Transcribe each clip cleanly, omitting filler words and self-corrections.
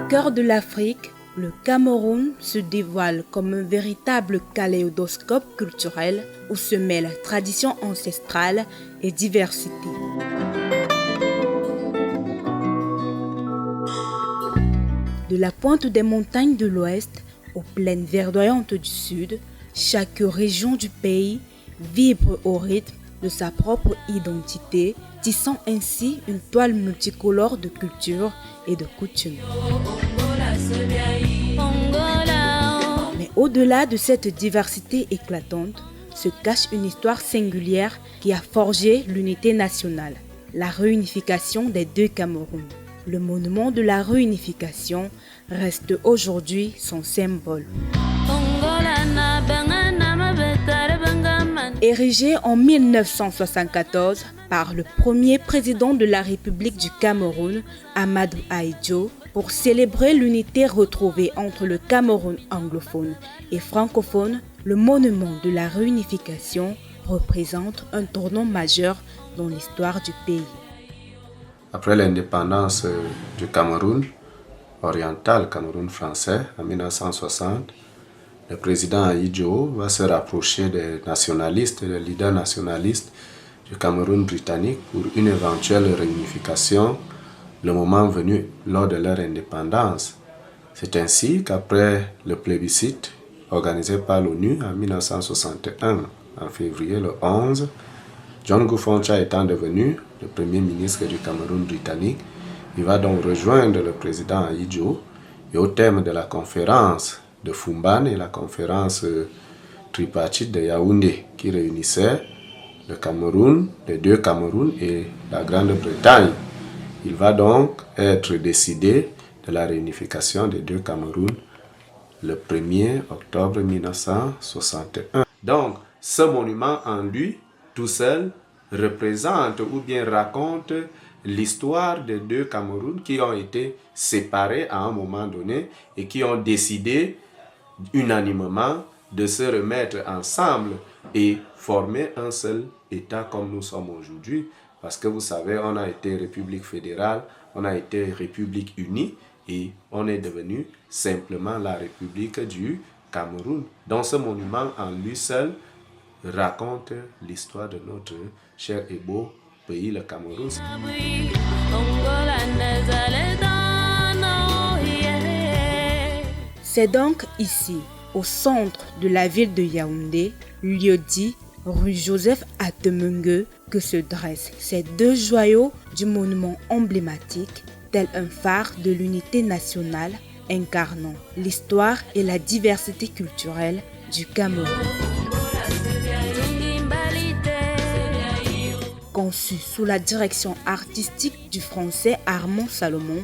cœur de l'Afrique, le Cameroun se dévoile comme un véritable kaléidoscope culturel où se mêlent tradition ancestrale et diversité. De la pointe des montagnes de l'Ouest aux plaines verdoyantes du Sud, chaque région du pays vibre au rythme de sa propre identité, tissant ainsi une toile multicolore de culture et de coutumes. Mais au-delà de cette diversité éclatante, se cache une histoire singulière qui a forgé l'unité nationale, la réunification des deux Camerouns. Le monument de la réunification reste aujourd'hui son symbole. Érigé en 1974 par le premier président de la République du Cameroun, Amadou Ahidjo, pour célébrer l'unité retrouvée entre le Cameroun anglophone et francophone, le monument de la réunification représente un tournant majeur dans l'histoire du pays. Après l'indépendance du Cameroun oriental, Cameroun français, en 1960, le président Ahidjo va se rapprocher des nationalistes, des leaders nationalistes du Cameroun britannique pour une éventuelle réunification, le moment venu lors de leur indépendance. C'est ainsi qu'après le plébiscite organisé par l'ONU en 1961, en février le 11, John Goufoncha étant devenu le premier ministre du Cameroun britannique, il va donc rejoindre le président Ahidjo et au terme de la conférence de Fumban et la conférence tripartite de Yaoundé qui réunissait le Cameroun, les deux Camerouns et la Grande-Bretagne. Il va donc être décidé de la réunification des deux Camerouns le 1er octobre 1961. Donc, ce monument en lui, tout seul, représente ou bien raconte l'histoire des deux Camerouns qui ont été séparés à un moment donné et qui ont décidé unanimement de se remettre ensemble et former un seul État comme nous sommes aujourd'hui. Parce que vous savez, on a été République fédérale, on a été République unie et on est devenu simplement la République du Cameroun. Donc ce monument en lui seul raconte l'histoire de notre cher et beau pays, le Cameroun. C'est donc ici, au centre de la ville de Yaoundé, lieu-dit rue Joseph Atemengue, que se dressent ces deux joyaux du monument emblématique, tel un phare de l'unité nationale incarnant l'histoire et la diversité culturelle du Cameroun. Conçu sous la direction artistique du français Armand Salomon,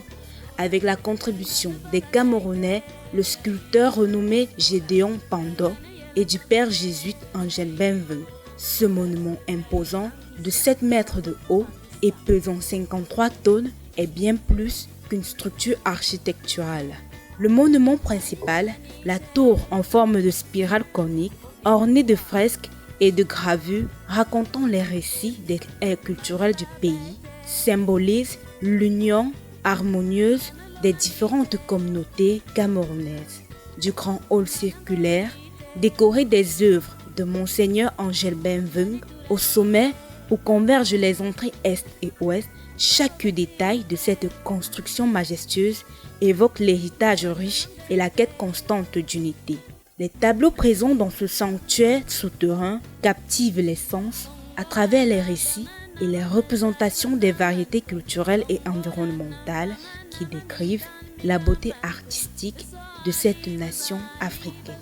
avec la contribution des Camerounais, le sculpteur renommé Gédéon Pando et du père jésuite Angèle Benven. Ce monument imposant de 7 mètres de haut et pesant 53 tonnes est bien plus qu'une structure architecturale. Le monument principal, la tour en forme de spirale conique, ornée de fresques et de gravures racontant les récits des ères culturelles du pays, symbolise l'union harmonieuse des différentes communautés camerounaises. Du grand hall circulaire, décoré des œuvres de Monseigneur Angèle Benven, au sommet où convergent les entrées est et ouest, chaque détail de cette construction majestueuse évoque l'héritage riche et la quête constante d'unité. Les tableaux présents dans ce sanctuaire souterrain captivent les sens à travers les récits et les représentations des variétés culturelles et environnementales qui décrivent la beauté artistique de cette nation africaine.